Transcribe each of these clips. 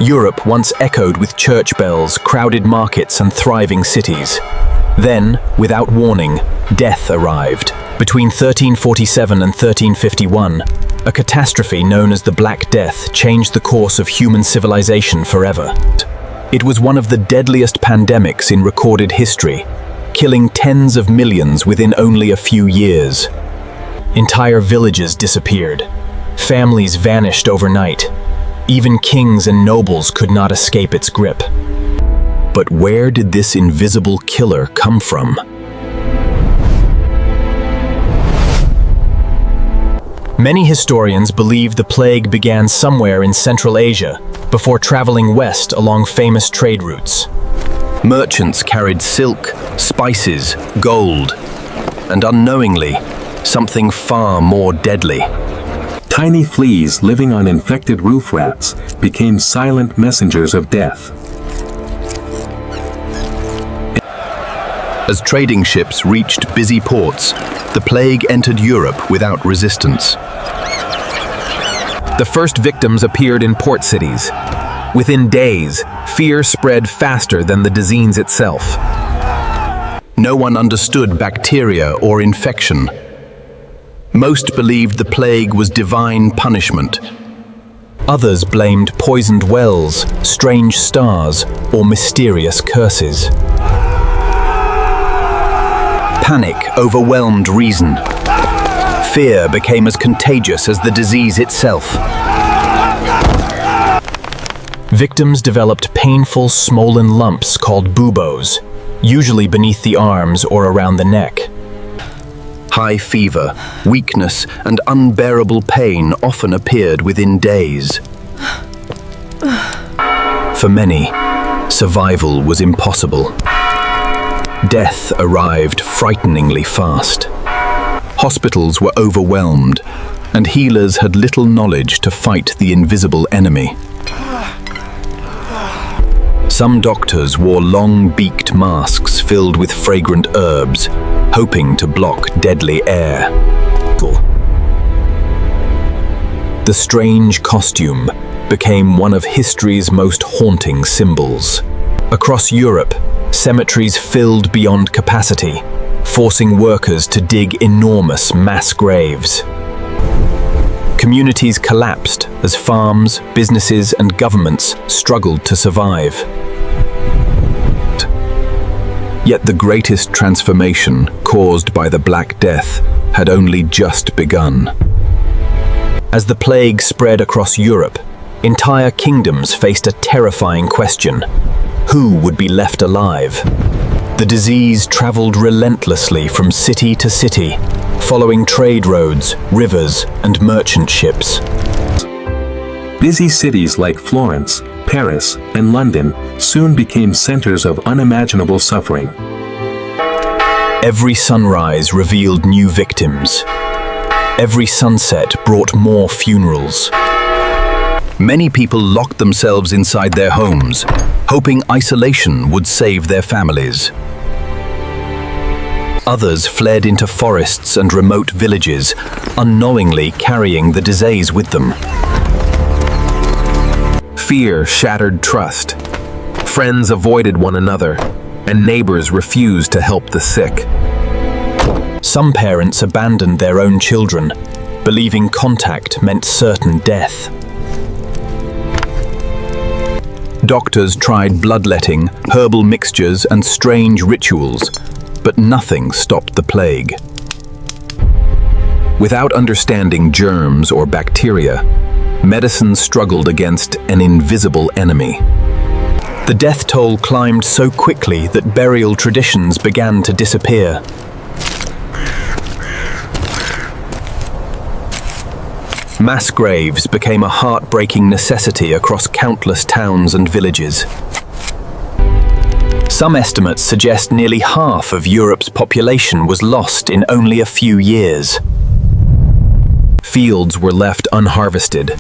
Europe once echoed with church bells, crowded markets, and thriving cities. Then, without warning, death arrived. Between 1347 and 1351, a catastrophe known as the Black Death changed the course of human civilization forever. It was one of the deadliest pandemics in recorded history, killing tens of millions within only a few years. Entire villages disappeared. Families vanished overnight. Even kings and nobles could not escape its grip. But where did this invisible killer come from? Many historians believe the plague began somewhere in Central Asia before traveling west along famous trade routes. Merchants carried silk, spices, gold, and unknowingly, something far more deadly. Tiny fleas living on infected roof rats became silent messengers of death. As trading ships reached busy ports, the plague entered Europe without resistance. The first victims appeared in port cities. Within days, fear spread faster than the disease itself. No one understood bacteria or infection. Most believed the plague was divine punishment. Others blamed poisoned wells, strange stars, or mysterious curses. Panic overwhelmed reason. Fear became as contagious as the disease itself. Victims developed painful, swollen lumps called buboes, usually beneath the arms or around the neck. High fever, weakness, and unbearable pain often appeared within days. For many, survival was impossible. Death arrived frighteningly fast. Hospitals were overwhelmed, and healers had little knowledge to fight the invisible enemy. Some doctors wore long-beaked masks filled with fragrant herbs, hoping to block deadly air. The strange costume became one of history's most haunting symbols. Across Europe, cemeteries filled beyond capacity, forcing workers to dig enormous mass graves. Communities collapsed as farms, businesses, and governments struggled to survive. Yet the greatest transformation caused by the Black Death had only just begun. As the plague spread across Europe, entire kingdoms faced a terrifying question: who would be left alive? The disease traveled relentlessly from city to city, following trade roads, rivers, and merchant ships. Busy cities like Florence, Paris, and London soon became centers of unimaginable suffering. Every sunrise revealed new victims. Every sunset brought more funerals. Many people locked themselves inside their homes, hoping isolation would save their families. Others fled into forests and remote villages, unknowingly carrying the disease with them. Fear shattered trust. Friends avoided one another, and neighbors refused to help the sick. Some parents abandoned their own children, believing contact meant certain death. Doctors tried bloodletting, herbal mixtures, and strange rituals, but nothing stopped the plague. Without understanding germs or bacteria, medicine struggled against an invisible enemy. The death toll climbed so quickly that burial traditions began to disappear. Mass graves became a heartbreaking necessity across countless towns and villages. Some estimates suggest nearly half of Europe's population was lost in only a few years. Fields were left unharvested.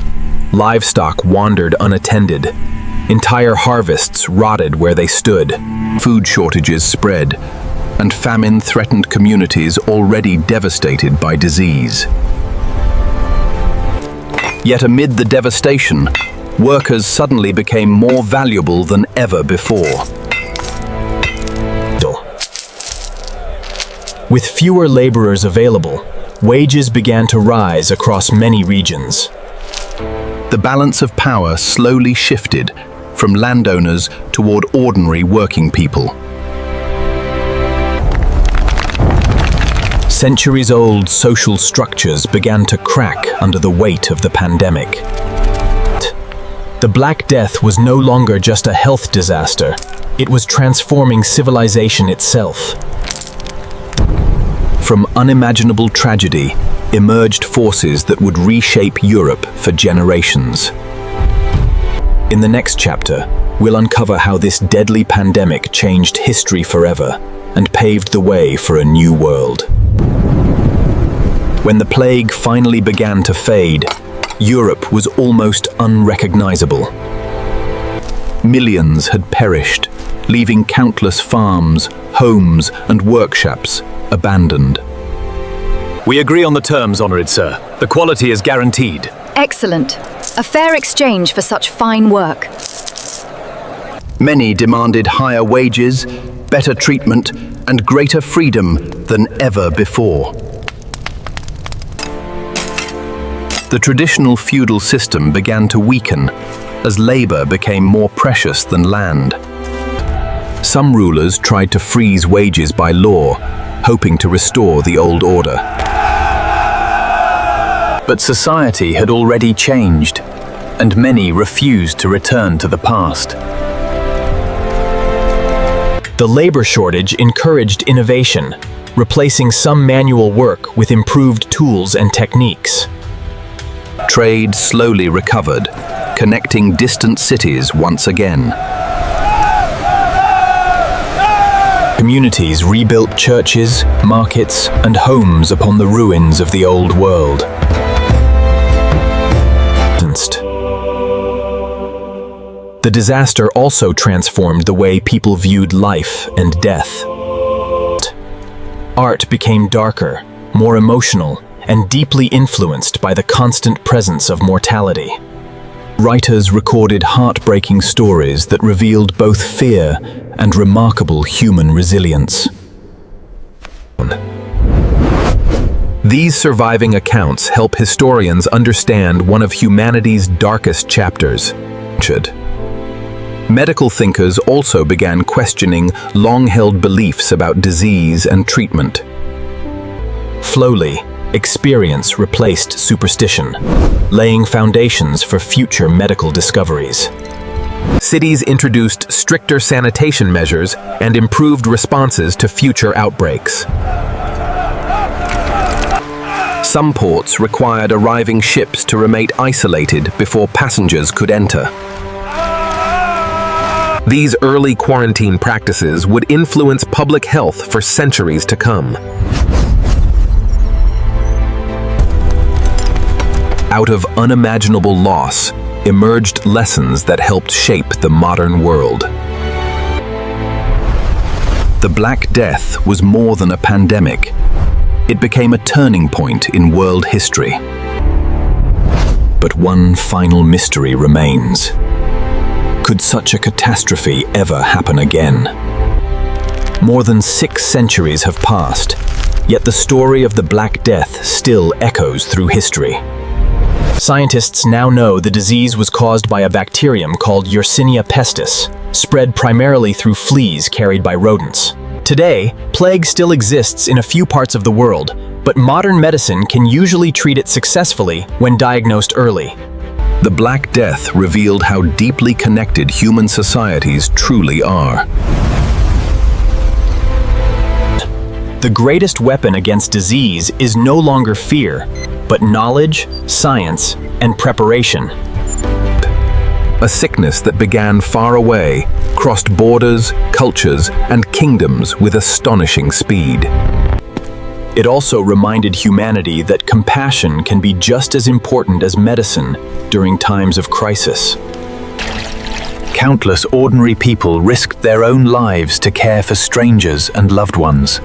Livestock wandered unattended. Entire harvests rotted where they stood. Food shortages spread, and famine threatened communities already devastated by disease. Yet amid the devastation, workers suddenly became more valuable than ever before. With fewer laborers available, wages began to rise across many regions. The balance of power slowly shifted from landowners toward ordinary working people. Centuries-old social structures began to crack under the weight of the pandemic. The Black Death was no longer just a health disaster, it was transforming civilization itself. From unimaginable tragedy emerged forces that would reshape Europe for generations. In the next chapter, we'll uncover how this deadly pandemic changed history forever and paved the way for a new world. When the plague finally began to fade, Europe was almost unrecognizable. Millions had perished, leaving countless farms, homes, and workshops abandoned. We agree on the terms, Honored Sir. The quality is guaranteed. Excellent. A fair exchange for such fine work. Many demanded higher wages, better treatment, and greater freedom than ever before. The traditional feudal system began to weaken as labor became more precious than land. Some rulers tried to freeze wages by law, hoping to restore the old order. But society had already changed, and many refused to return to the past. The labor shortage encouraged innovation, replacing some manual work with improved tools and techniques. Trade slowly recovered, connecting distant cities once again. Communities rebuilt churches, markets, and homes upon the ruins of the old world. The disaster also transformed the way people viewed life and death. Art became darker, more emotional, and deeply influenced by the constant presence of mortality. Writers recorded heartbreaking stories that revealed both fear and remarkable human resilience. These surviving accounts help historians understand one of humanity's darkest chapters. Medical thinkers also began questioning long-held beliefs about disease and treatment. Slowly, experience replaced superstition, laying foundations for future medical discoveries. Cities introduced stricter sanitation measures and improved responses to future outbreaks. Some ports required arriving ships to remain isolated before passengers could enter. These early quarantine practices would influence public health for centuries to come. Out of unimaginable loss emerged lessons that helped shape the modern world. The Black Death was more than a pandemic. It became a turning point in world history. But one final mystery remains. Could such a catastrophe ever happen again? More than 6 centuries have passed, yet the story of the Black Death still echoes through history. Scientists now know the disease was caused by a bacterium called Yersinia pestis, spread primarily through fleas carried by rodents. Today, plague still exists in a few parts of the world, but modern medicine can usually treat it successfully when diagnosed early. The Black Death revealed how deeply connected human societies truly are. The greatest weapon against disease is no longer fear, but knowledge, science, and preparation. A sickness that began far away, crossed borders, cultures, and kingdoms with astonishing speed. It also reminded humanity that compassion can be just as important as medicine during times of crisis. Countless ordinary people risked their own lives to care for strangers and loved ones.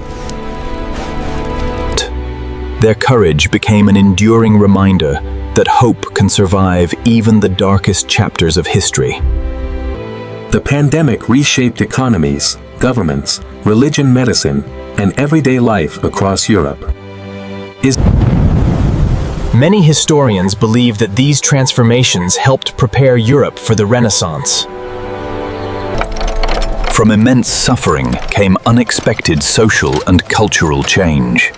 Their courage became an enduring reminder that hope can survive even the darkest chapters of history. The pandemic reshaped economies, governments, religion, medicine, and everyday life across Europe. Many historians believe that these transformations helped prepare Europe for the Renaissance. From immense suffering came unexpected social and cultural change.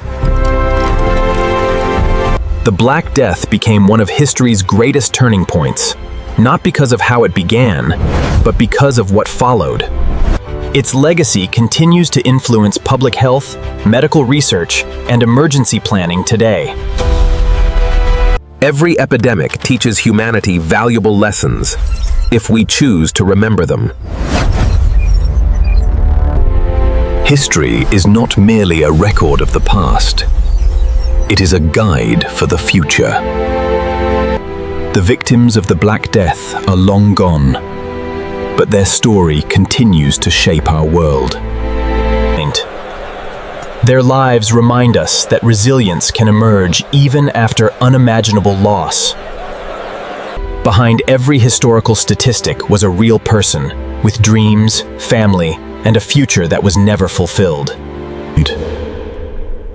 The Black Death became one of history's greatest turning points, not because of how it began, but because of what followed. Its legacy continues to influence public health, medical research, and emergency planning today. Every epidemic teaches humanity valuable lessons, if we choose to remember them. History is not merely a record of the past. It is a guide for the future. The victims of the Black Death are long gone, but their story continues to shape our world. Their lives remind us that resilience can emerge even after unimaginable loss. Behind every historical statistic was a real person, with dreams, family, and a future that was never fulfilled.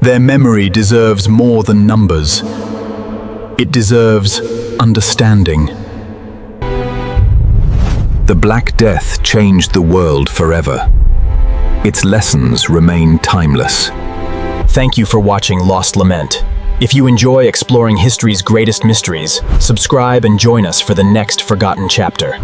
Their memory deserves more than numbers. It deserves understanding. The Black Death changed the world forever. Its lessons remain timeless. Thank you for watching Lost Lament. If you enjoy exploring history's greatest mysteries, subscribe and join us for the next forgotten chapter.